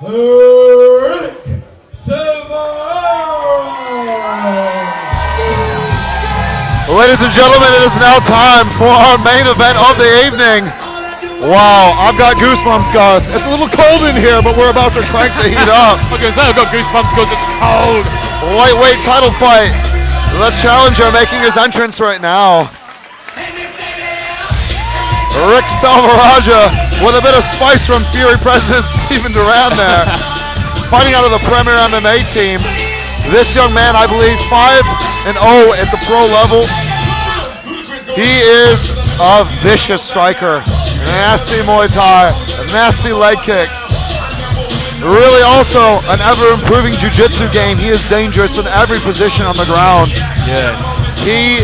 Ladies and gentlemen, it is now time for our main event of the evening. Wow, I've got goosebumps, Garth. It's a little cold in here, but we're about to crank the heat up. I was going to say, I've got goosebumps because it's cold. Lightweight title fight. The challenger making his entrance right now. Rick Selvarajah with a bit of spice from Fury president Stephen Duran there. Fighting out of the Premier MMA team. This young man, I believe, 5-0 at the pro level. He is a vicious striker. Nasty Muay Thai, nasty leg kicks. Really also an ever-improving jiu-jitsu game. He is dangerous in every position on the ground. Yeah. He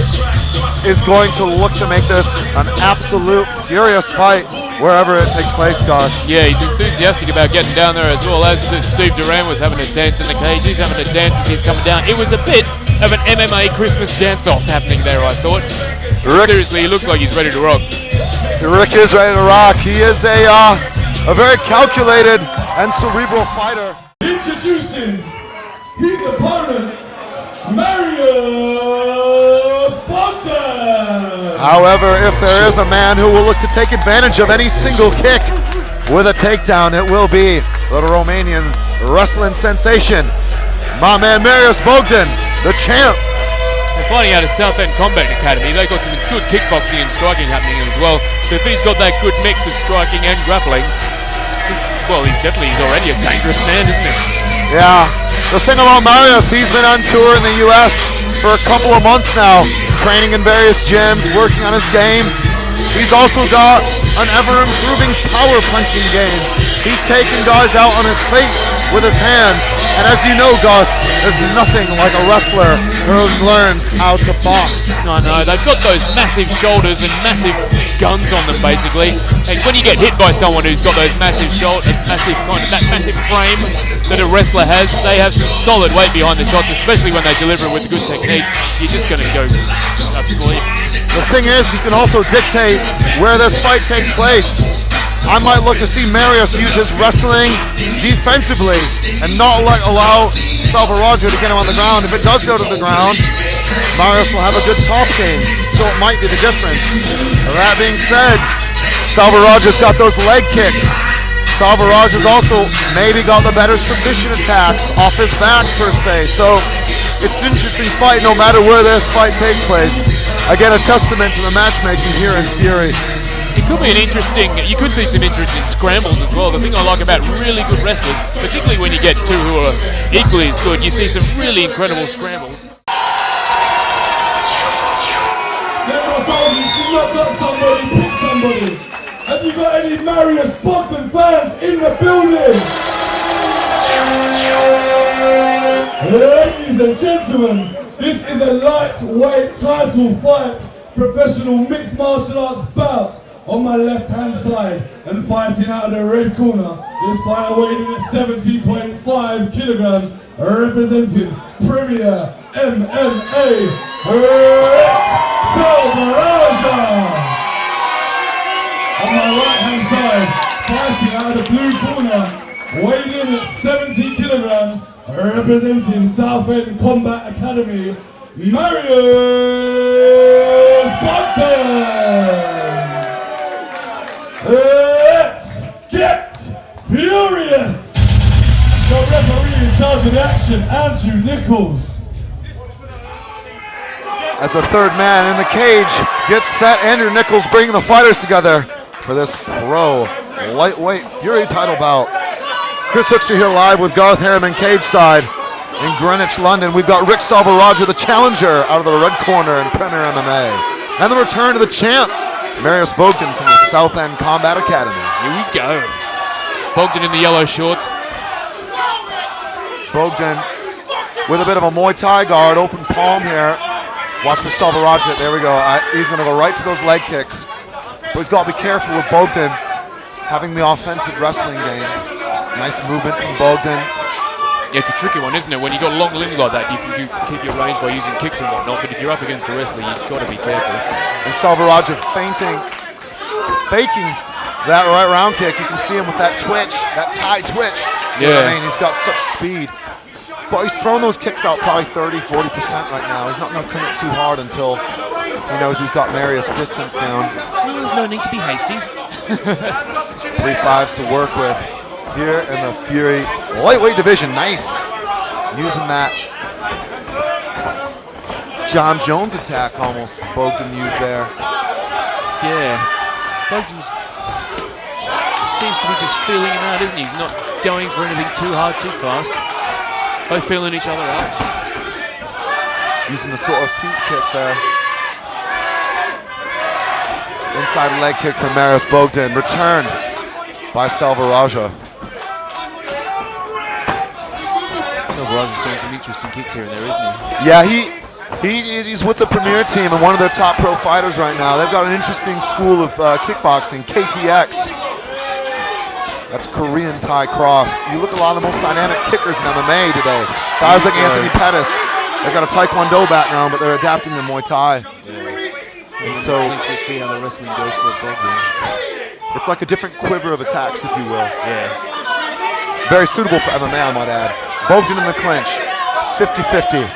is going to look to make this an absolute furious fight wherever it takes place, Garth. Yeah, he's enthusiastic about getting down there as well as Steve Duran was having a dance in the cage. He's having a dance as he's coming down. It was a bit of an MMA Christmas dance-off happening there, I thought. Seriously, he looks like he's ready to rock. Rick is ready to rock. He is a very calculated and cerebral fighter. Introducing his opponent, Marius Bogdan. However, if there is a man who will look to take advantage of any single kick with a takedown, it will be the Romanian wrestling sensation, my man Marius Bogdan, the champ. They're fighting out of South End Combat Academy. They've got some good kickboxing and striking happening as well. So if he's got that good mix of striking and grappling, well, he's already a dangerous man, isn't he? Yeah. The thing about Marius, he's been on tour in the US for a couple of months now, training in various gyms, working on his game. He's also got an ever-improving power punching game. He's taking guys out on his feet with his hands. And as you know, Garth, there's nothing like a wrestler who learns how to box. I know, they've got those massive shoulders and massive guns on them, basically. And when you get hit by someone who's got those massive shoulders, that massive frame that a wrestler has, they have some solid weight behind the shots, especially when they deliver it with a good technique. You're just going to go asleep. The thing is, he can also dictate where this fight takes place. I might look to see Marius use his wrestling defensively and not allow Selvarajah to get him on the ground. If it does go to the ground, Marius will have a good top game, so it might be the difference. That being said, Selvarajah's got those leg kicks. Selvarajah's also maybe got the better submission attacks off his back per se. So it's an interesting fight no matter where this fight takes place. Again, a testament to the matchmaking here in Fury. It could be you could see some interesting scrambles as well. The thing I like about really good wrestlers, particularly when you get two who are equally as good, you see some really incredible scrambles. Have you got any Marius Bogdan fans in the building? Ladies and gentlemen, this is a lightweight title fight, professional mixed martial arts bout. On my left hand side and fighting out of the red corner, this fighter weighing in at 70.5 kilograms, representing Premier MMA, Rick Selvarajah. On my right hand side, fighting out of the blue corner, weighing in at 70 kilograms, representing South End Combat Academy, Marius Bogdan. Let's get furious! The referee in charge of the action, Andrew Nichols. As the third man in the cage gets set, Andrew Nichols bringing the fighters together for this pro lightweight Fury title bout. Chris Hookster here live with Garth Harriman cage side in Greenwich, London. We've got Rick Selvarajah, the challenger, out of the red corner in Premier MMA. And the return to the champ, Marius Bogdan from the South End Combat Academy. Here we go. Bogdan in the yellow shorts. Bogdan with a bit of a Muay Thai guard, open palm here. Watch for Selvarajah. There we go. He's going to go right to those leg kicks. But he's got to be careful with Bogdan having the offensive wrestling game. Nice movement from Bogdan. Yeah, it's a tricky one, isn't it? When you've got long limbs like that, you can keep your range by using kicks and whatnot, but if you're up against a wrestler, you've got to be careful. And Selvarajah faking that right round kick. You can see him with that twitch, that Thai twitch. See what I mean? He's got such speed. But he's throwing those kicks out probably 30-40% right now. He's not going to commit too hard until he knows he's got Marius distance down. Well, there's no need to be hasty. 3 5s to work with here in the Fury lightweight division. Nice. Using that John Jones attack almost Bogdan used there. Yeah. Bogdan's seems to be just feeling him out, isn't he? He's not going for anything too hard, too fast. Both feeling each other out. Using the sort of teep kick there. Inside leg kick from Marius Bogdan. Returned by Selvarajah. Selvarajah's doing some interesting kicks here and there, isn't he? Yeah, he's with the Premier team and one of their top pro fighters right now. They've got an interesting school of kickboxing, KTX. That's Korean Thai cross. You look at a lot of the most dynamic kickers in MMA today. Guys like Anthony Pettis. They've got a Taekwondo background, but they're adapting to Muay Thai. Yeah. And so we'll see how the wrestling goes for Bogdan. It's like a different quiver of attacks, if you will. Yeah. Very suitable for MMA, I might add. Bogdan in the clinch, 50-50.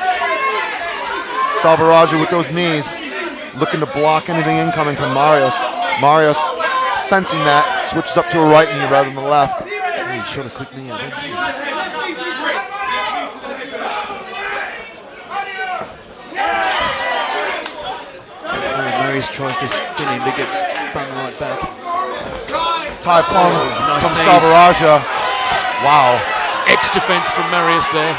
Selvarajah with those knees, looking to block anything incoming from Marius. Marius, sensing that, switches up to a right knee rather than the left. Oh, he shot a quick knee out. Marius tries to spin him, but gets sprung right back. Thai plum nice from knees. Selvarajah. Wow. X-defense from Marius there.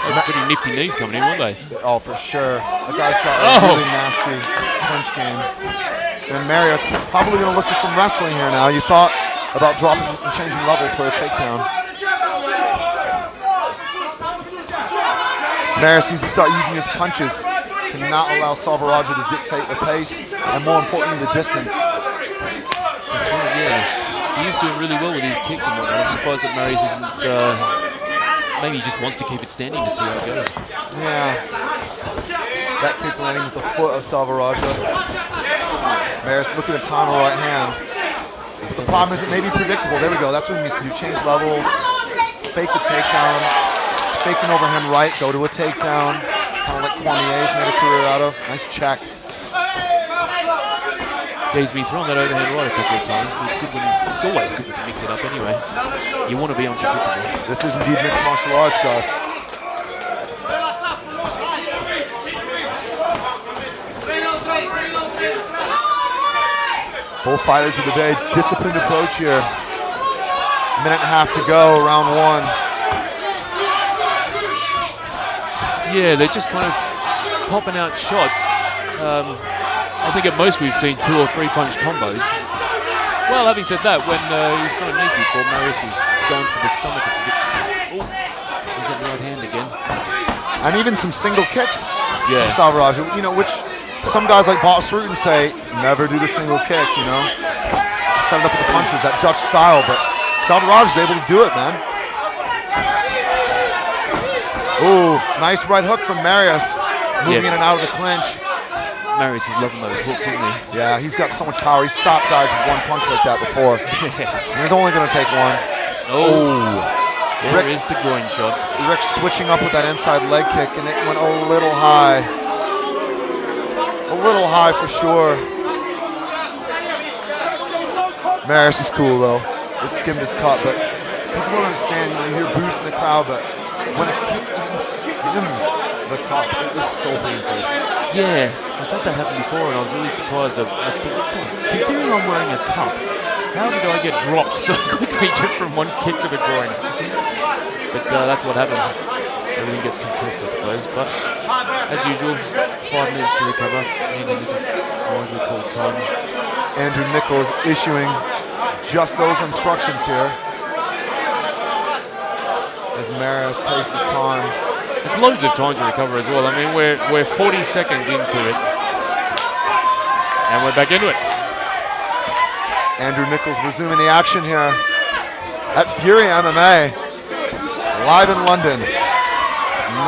Those pretty nifty knees coming in, weren't they? Oh, for sure. The guy's got a really nasty punch game. And Marius probably going to look to some wrestling here now. You thought about dropping and changing levels for a takedown. Marius needs to start using his punches. Cannot allow Selvarajah to dictate the pace and, more importantly, the distance. That's right, yeah. He is doing really well with these kicks and whatnot. I'm surprised that Marius isn't... maybe he just wants to keep it standing to see how it goes. Yeah. That kick landing with the foot of Selvarajah. Marius looking to time a right hand. But the problem is it may be predictable. There we go. That's what he needs to do. Change levels. Fake the takedown. Faking overhand right. Go to a takedown. Kind of like Cormier's made a career out of. Nice check. Yeah, he's been throwing that overhand right a couple of times, but it's good when it's always good to mix it up anyway. You want to be unpredictable. This is indeed mixed martial arts, guys. Both fighters with a very disciplined approach here. Minute and a half to go, round one. Yeah, they're just kind of popping out shots. I think at most we've seen 2 or 3 punch combos. Well, having said that, when he was trying to knees before, Marius was going for the stomach. Oh, he's at the right hand again. And even some single kicks Yeah. from Selvarajah, you know, which some guys like Boss Rutan say, never do the single kick, you know. Set it up with the punches, that Dutch style, but Selvarajah's able to do it, man. Ooh, nice right hook from Marius, moving in and out of the clinch. Marius is loving those hooks, isn't he? Yeah, he's got so much power. He's stopped guys with one punch like that before. And he's only going to take one. Oh, there Rick- is the groin shot. Rick switching up with that inside leg kick, and it went a little high. A little high for sure. Marius is cool though. It skimmed his cut, but people don't understand. You know, you hear boos in the crowd, but when a kick even skims the cup, it is so painful. Yeah, I've had that happen before, and I was really surprised. Considering I'm wearing a cup, how did I get dropped so quickly just from one kick to the groin? But that's what happens. Everything gets compressed, I suppose. But as usual, 5 minutes to recover. Wisely called time. Andrew Nichols issuing just those instructions here as Marius takes his time. It's loads of time to recover as well. I mean, we're 40 seconds into it, and we're back into it. Andrew Nichols resuming the action here at Fury MMA, live in London.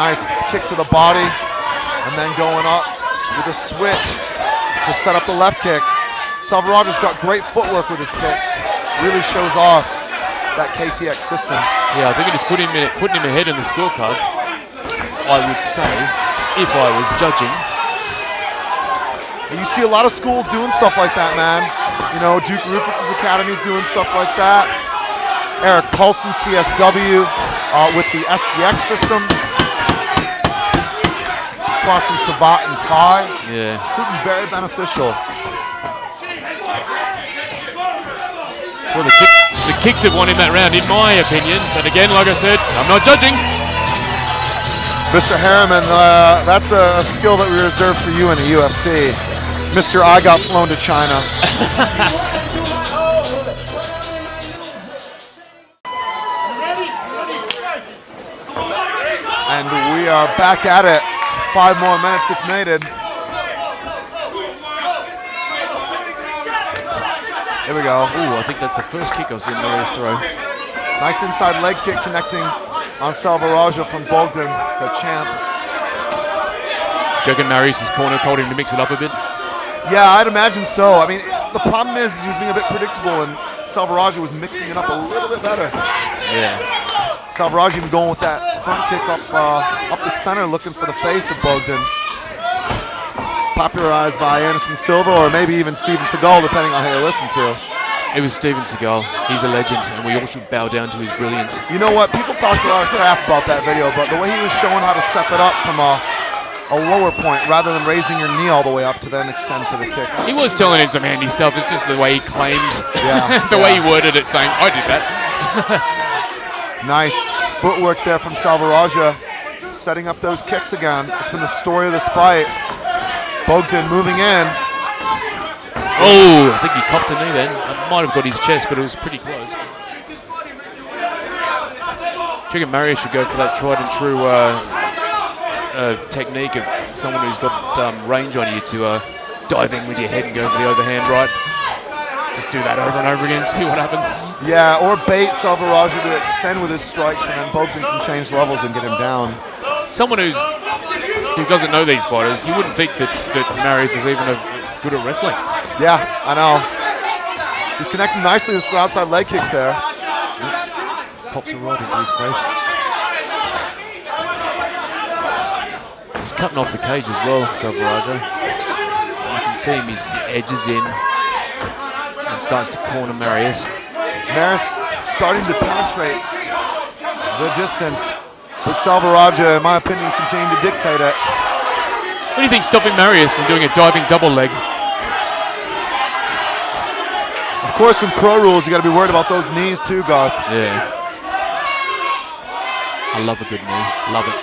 Nice kick to the body, and then going up with a switch to set up the left kick. Selvarajah's got great footwork with his kicks. Really shows off. that KTX system. Yeah, I think it is putting him ahead in the scorecards, I would say, if I was judging. And you see a lot of schools doing stuff like that, man. You know, Duke Rufus's academy's doing stuff like that. Eric Paulson, CSW, with the STX system. Crossing Savat and Ty. Yeah. Proving very beneficial. Well, the kicks have won him that round, in my opinion. But again, like I said, I'm not judging. Mr. Harriman, that's a skill that we reserve for you in the UFC. Mr. I got flown to China. And we are back at it. 5 more minutes if needed. Here we go. Ooh, I think that's the first kick I've seen Marius throw. Nice inside leg kick connecting on Selvarajah from Bogdan, the champ. Joking Marius' corner told him to mix it up a bit. Yeah, I'd imagine so. I mean, the problem is he was being a bit predictable, and Selvarajah was mixing it up a little bit better. Yeah. Selvarajah even going with that front kick up the center, looking for the face of Bogdan. Popularized by Anderson Silva, or maybe even Steven Seagal, depending on who you listen to. It was Steven Seagal. He's a legend, and we all should bow down to his brilliance. You know what? People talked a lot of crap about that video, but the way he was showing how to set that up from a lower point rather than raising your knee all the way up to then extend for the kick. He was telling him some handy stuff. It's just the way he claimed, yeah, the way he worded it, saying, I did that. Nice footwork there from Selvarajah, setting up those kicks again. It's been the story of this fight. Bogdan moving in. Oh, I think he copped a knee then. I might have got his chest, but it was pretty close. Chicken Marius should go for that tried and true technique of someone who's got range on you to dive in with your head and go for the overhand right. Just do that over and over again, see what happens. Yeah, or bait Selvarajah to extend with his strikes, and then Bogdan can change levels and get him down. Someone who doesn't know these fighters, you wouldn't think that Marius is even good at wrestling. Yeah, I know. He's connecting nicely with some outside leg kicks there. Pops a rod into his face. He's cutting off the cage as well, Selvarajah. You can see him, his edges in and starts to corner Marius. Marius starting to penetrate the distance, but Selvarajah, in my opinion, continuing to dictate it. What do you think stopping Marius from doing a diving double leg? Of course, in pro rules, you got to be worried about those knees too, Garth. Yeah. I love a good knee. Love it.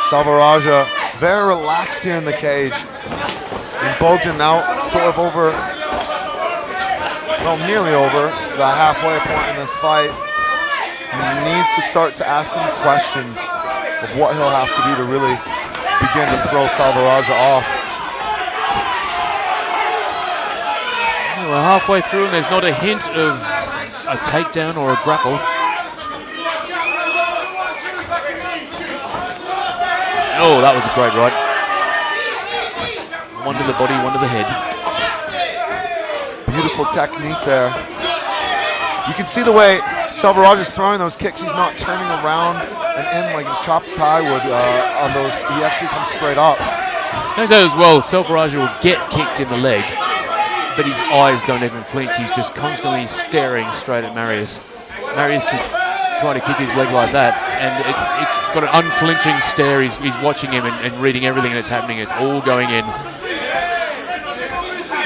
Selvarajah very relaxed here in the cage. And Bogdan now sort of over, well, nearly over the halfway point in this fight. He needs to start to ask some questions of what he'll have to do to really begin to throw Selvarajah off. We're halfway through and there's not a hint of a takedown or a grapple. Oh, that was a great right. One to the body, one to the head. Beautiful technique there. You can see the way Selvarajah's throwing those kicks. He's not turning around and in like a chopped tie would on those. He actually comes straight up. Knows that as well. Selvarajah will get kicked in the leg, but his eyes don't even flinch. He's just constantly staring straight at Marius. Marius could try to kick his leg like that, and it's got an unflinching stare. He's watching him and reading everything that's happening. It's all going in.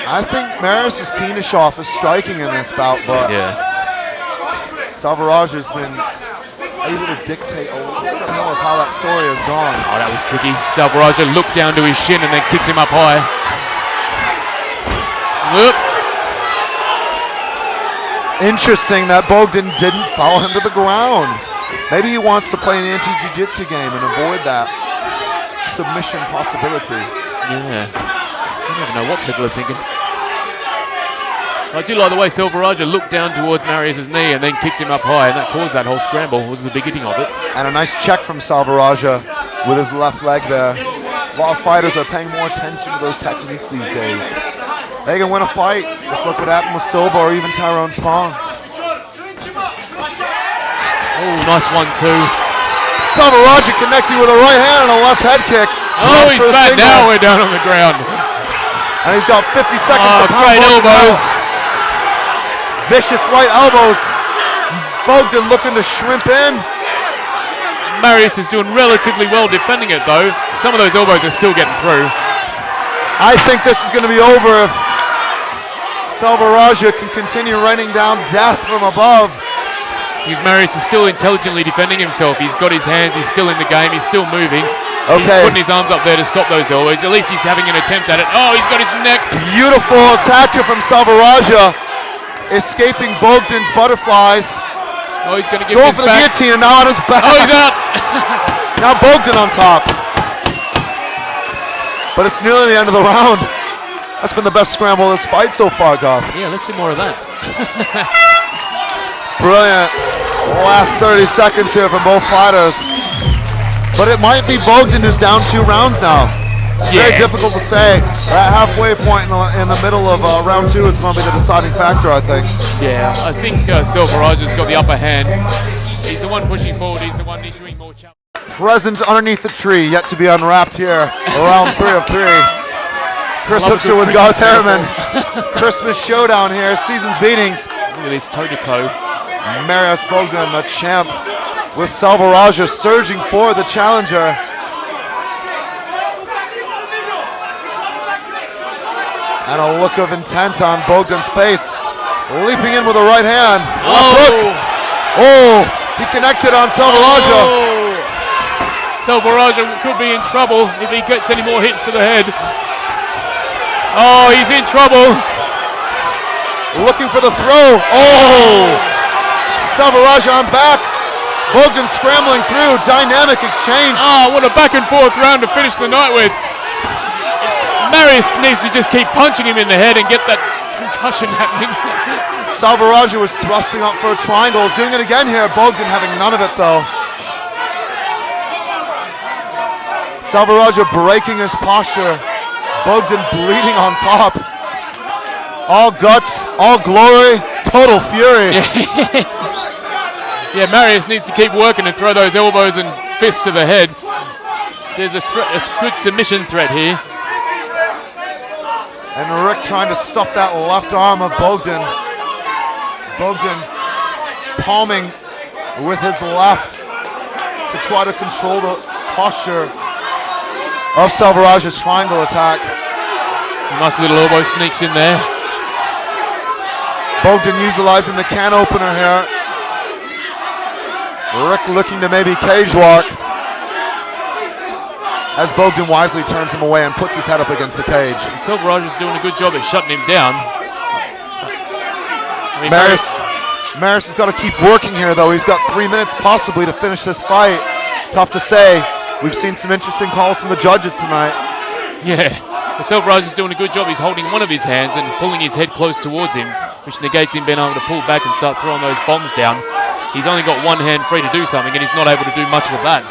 I think Marius is keen to show off his striking in this bout, but yeah, Selvarajah's been able to dictate a little bit more of how that story has gone. Oh, that was tricky. Selvarajah looked down to his shin and then kicked him up high. Whoop. Interesting that Bogdan didn't follow him to the ground. Maybe he wants to play an anti-jiu-jitsu game and avoid that submission possibility. Yeah, I don't even know what people are thinking. I do like the way Selvarajah looked down towards Marius' knee and then kicked him up high, and that caused that whole scramble. Was the beginning of it. And a nice check from Selvarajah with his left leg there. A lot of fighters are paying more attention to those techniques these days. they can win a fight. Just look what happened with Silva or even Tyrone Spong. Oh, nice 1-2. Selvarajah connecting with a right hand and a left head kick. Oh, he's back now. We're down on the ground. And he's got 50 seconds to pound great elbows. Vicious right elbows. Bogdan looking to shrimp in. Marius is doing relatively well defending it though. Some of those elbows are still getting through. I think this is going to be over if Selvarajah can continue raining down death from above. Because Marius is still intelligently defending himself. He's got his hands, he's still in the game, he's still moving. Okay. He's putting his arms up there to stop those elbows. At least he's having an attempt at it. Oh, he's got his neck. Beautiful attack here from Selvarajah. Escaping Bogdan's butterflies. Oh, he's going to give Going this for the back. guillotine and now on his back. Oh, he's out. Now Bogdan on top. But it's nearly the end of the round. That's been the best scramble of this fight so far, Goth. Yeah, let's see more of that. Brilliant. Last 30 seconds here from both fighters. But it might be Bogdan who's down 2 rounds now. Very difficult to say. That halfway point in the middle of round 2 is going to be the deciding factor, I think. Yeah, I think Selvarajah's got the upper hand. He's the one pushing forward. He's the one issuing more challenge. Present underneath the tree, yet to be unwrapped here. Round 3 of 3. Chris Hookster with Garth Harriman. Christmas showdown here, season's beatings. Look at this toe-to-toe. Marius Bogdan, the champ, with Selvarajah surging for the challenger. And a look of intent on Bogdan's face. Leaping in with a right hand. Left hook. Oh, he connected on Selvarajah. Oh. Selvarajah could be in trouble if he gets any more hits to the head. Oh, he's in trouble. Looking for the throw. Oh! Selvarajah on back. Bogdan scrambling through. Dynamic exchange. Oh, what a back and forth round to finish the night with. Marius needs to just keep punching him in the head and get that concussion happening. Selvarajah was thrusting up for a triangle. He's doing it again here. Bogdan having none of it though. Selvarajah breaking his posture. Bogdan bleeding on top. All guts, all glory, total fury. Yeah, Marius needs to keep working and throw those elbows and fists to the head. There's a good submission threat here. And Rick trying to stuff that left arm of Bogdan. Bogdan palming with his left to try to control the posture of Selvarajah's triangle attack. Nice little elbow sneaks in there. Bogdan utilizing the can opener here. Rick looking to maybe cage lock as Bogdan wisely turns him away and puts his head up against the cage. Selvarajah's doing a good job at shutting him down. I mean, Marius has got to keep working here though. He's got 3 minutes possibly to finish this fight. Tough to say. We've seen some interesting calls from the judges tonight. Yeah, Selvarajah's doing a good job. He's holding one of his hands and pulling his head close towards him, which negates him being able to pull back and start throwing those bombs down. He's only got one hand free to do something, and he's not able to do much with that.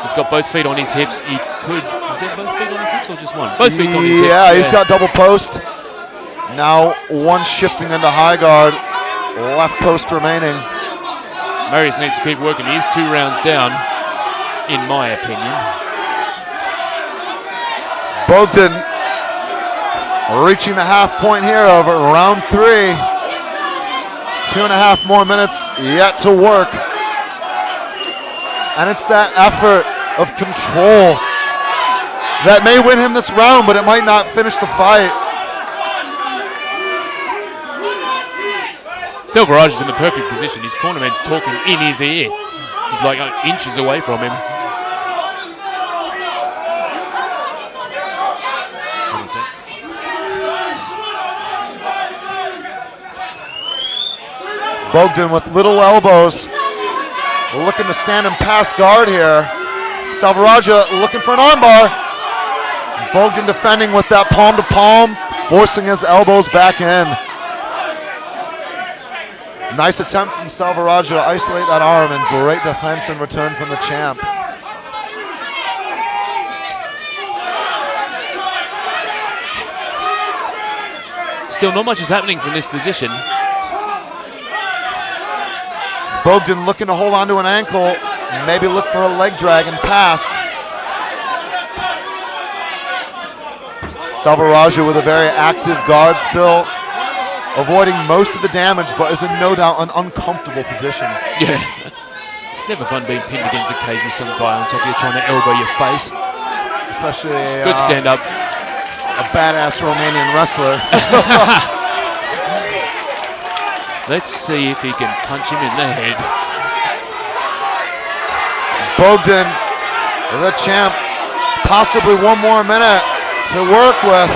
He's got both feet on his hips. He could... Is that both feet on his hips or just one? Both feet on his hips. Yeah, he's got double post. Now one shifting into high guard. Left post remaining. Marius needs to keep working. He is 2 rounds down, in my opinion. Bogdan reaching the half point here of round 3. 2.5 more minutes yet to work. And it's that effort of control that may win him this round, but it might not finish the fight. Selvarajah's in the perfect position. His cornerman's talking in his ear. He's like inches away from him. Bogdan with little elbows, looking to stand and pass guard here. Selvarajah looking for an armbar. Bogdan defending with that palm to palm, forcing his elbows back in. Nice attempt from Selvarajah to isolate that arm, and great defense in return from the champ. still, not much is happening from this position. Bogdan looking to hold on to an ankle, maybe look for a leg drag and pass. Selvarajah with a very active guard still, avoiding most of the damage, but is in no doubt an uncomfortable position. Yeah. It's never fun being pinned against the cage with some guy on top of you trying to elbow your face. Especially a, good stand-up. A badass Romanian wrestler. Let's see if he can punch him in the head. Bogdan, the champ, possibly one more minute to work with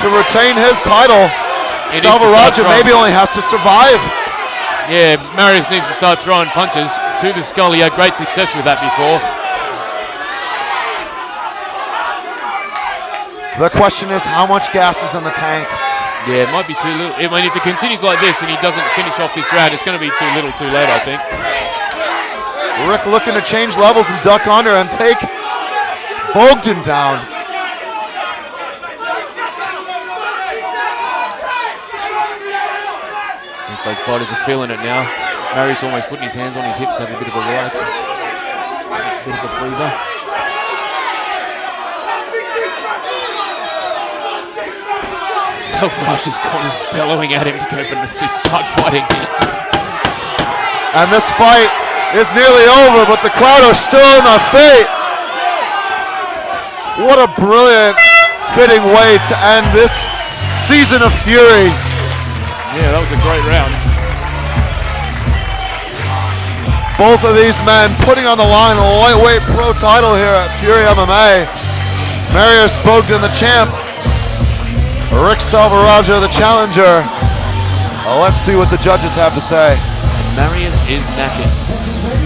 to retain his title. Selvarajah maybe only has to survive. Yeah, Marius needs to start throwing punches to the skull. He had great success with that before. The question is, how much gas is in the tank? Yeah, it might be too little. I mean, if it continues like this and he doesn't finish off this round, it's going to be too little too late, I think. Rick looking to change levels and duck under and take Bogdan down. Both fighters are feeling it now. Marius almost putting his hands on his hips to have a bit of a relax. A bit of a breather. Selvarajah's corner's bellowing at him to start fighting. And this fight is nearly over, but the crowd are still in their feet. What a brilliant, fitting way to end this season of Fury. Yeah, that was a great round. Both of these men putting on the line a lightweight pro title here at Fury MMA. Marius Bogdan, the champ. Rick Selvarajah, the challenger. Let's see what the judges have to say. And Marius is knackered.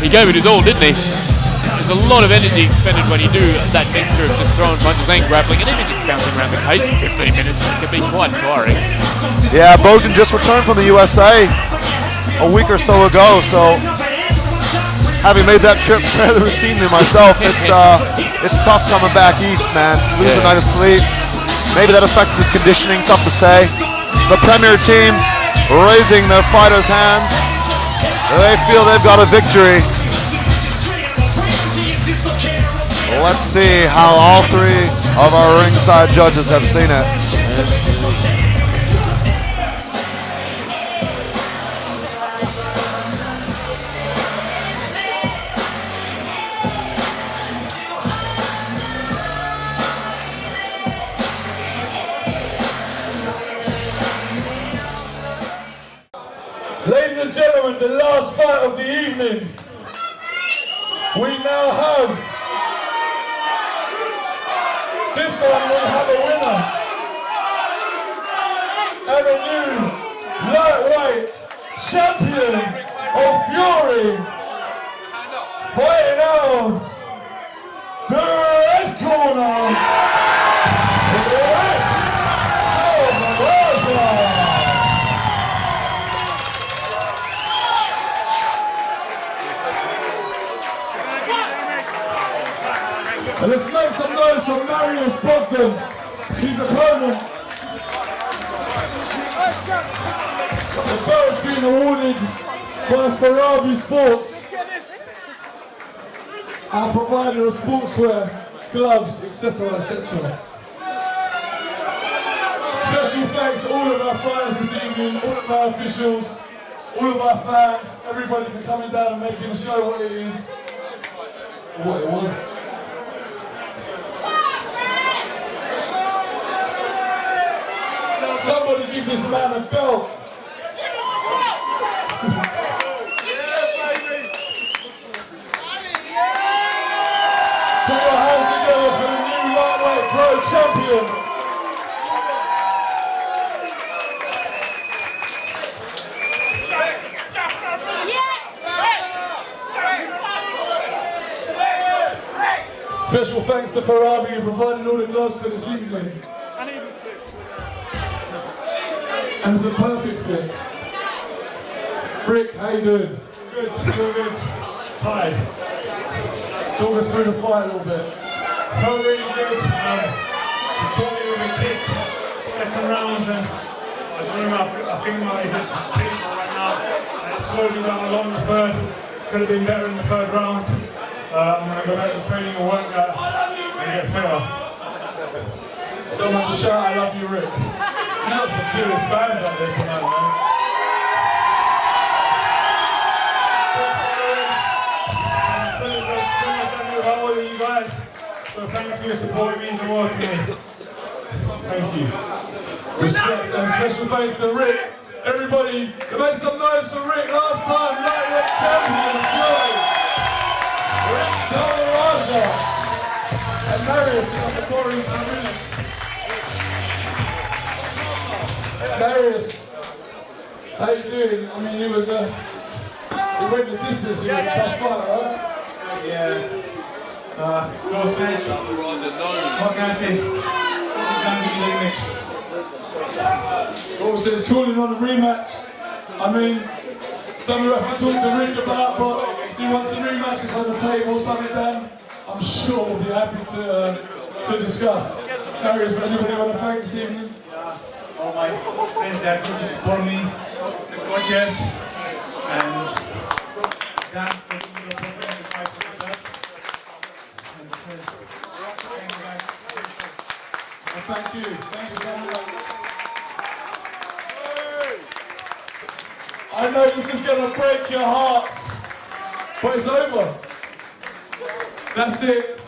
He gave it his all, didn't he? There's a lot of energy expended when you do that mixture of just throwing punches and grappling and even just bouncing around the cage for 15 minutes. It can be quite tiring. Yeah, Bogdan just returned from the USA a week or so ago, so having made that trip fairly routinely myself, it's tough coming back east, man. Lose a night of sleep. Maybe that affected his conditioning, tough to say. The Premier team raising their fighters' hands. They feel they've got a victory. Let's see how all three of our ringside judges have seen it. Ladies and gentlemen, the last fight of the evening. We now have, this time we have a winner and a new lightweight champion of Fury, fighting out the red corner, Selvarajah. And let's make some noise for Marius Bogdan, his opponent. The belt's been awarded by Farabi Sports, our provider of sportswear, gloves, etc., etc. Special thanks to all of our fighters this evening, all of our officials, all of our fans, everybody for coming down and making the show what it is, or what it was. Somebody give this man a belt. Put your hands together for the new lightweight pro champion. Special thanks to Farabi who provided all the gloves for this evening. And it's a perfect fit. Rick, how you doing? Good, good. Tired. Talk us through the fight a little bit. Felt really good. Caught me with a kick, second round, and I think my is just painful right now. And it's slowly down along the third. Could have been better in the third round. I'm going to go back to training and work that and get fitter. Someone just shout, I love you, Rick. You got some serious fans out there tonight, man. How are you guys? So thank you for your support, it means the world to me. Thank you. Respect and special thanks to Rick. Everybody, make some noise for Rick last time, lightweight champion of glory. Rick Selvarajah. And Marius on the glory for a minute. Marius, how you doing? I mean, he went the distance, he was a tough fight, right? Yeah. Close match. What can I say? He's going to be doing it. Also, it's calling on a rematch. I mean, something we have to talk to Rick about, but if he wants a rematch, it's on the table, something then I'm sure we'll be happy to discuss. Marius, anybody want to thank this evening? All my friends that really support me, the coaches, and Dan for giving me the opportunity to fight for that. And thank you guys. Well, thank you. Thanks for coming. I know this is going to break your hearts, but it's over. That's it.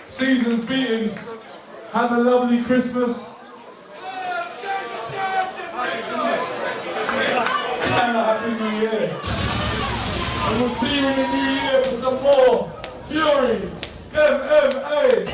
Season's beatings. Have a lovely Christmas. And a happy New Year. And we'll see you in the new year for some more Fury MMA.